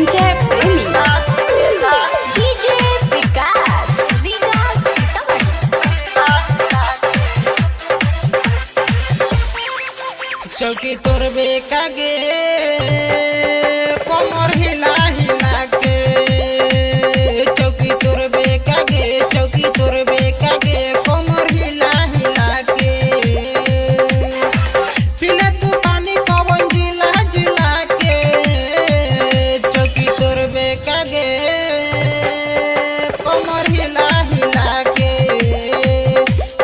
संजय प्रेमी डीजे विकास चौकी तोरबे कागे कमर हिला हिला के चौकी तोरबे कागे चौकी तोरबे कागे कमर हिला हिला के पीले तू पानी कवन जिला जिला के चौकी तोरबे कागे कमर हिला हिला के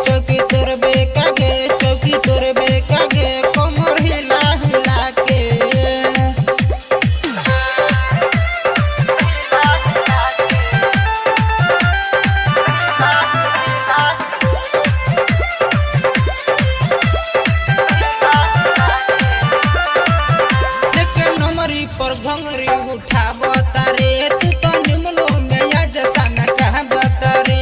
चौकी तोरबे कागे चौकी तोरबे कागे पर घंगरी उठाब तारे तू तो निमलो में जैसा न कहब तारे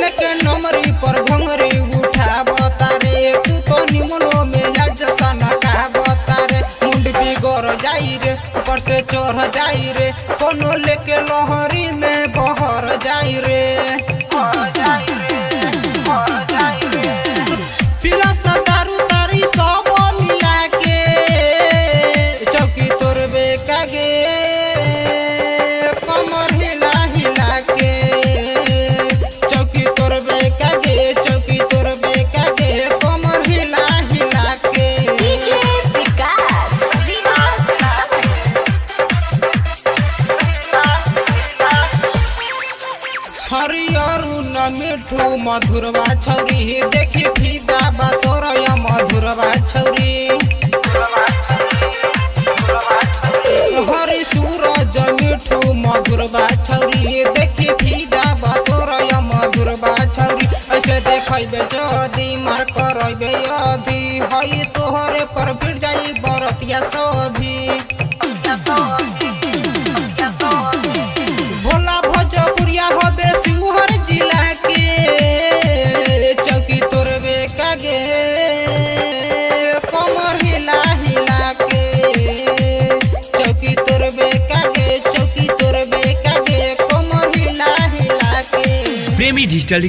लेकिन नमरी पर घंगरी उठाब तारे तू तो निमलो में जैसा न कहब तारे मुंड बिगड़ जाई रे ऊपर से चढ़ जाई रे कोनो लेके लहरी में बहर जाई रे पीला सा दारू तारी सब कागे कमर हिला हिला के चौकी तोरबे कागे चौकी तोरबे कागे कमर हिला हिला के डीजे विकास हरियर न मिठू मधुरवा छौरी देखी फिदा बा तोरया मधुरवा छौरी हरी सूरज मिठू मधुरबा छौरी देखी फिदा बतोरया मधुरबा छौरी ऐसे देखबे जदी मार करबे अधी हई तोहरे पर भिड़ जाई बरतिया सभी भोला भोजपुरिया होबे शिवहर जिला के चौकी तोरबे कागे कमर हिला हिला के चौकी तोरबे कागे चौकी तोरबे कागे कमर हिला हिला के प्रेमी डिजिटल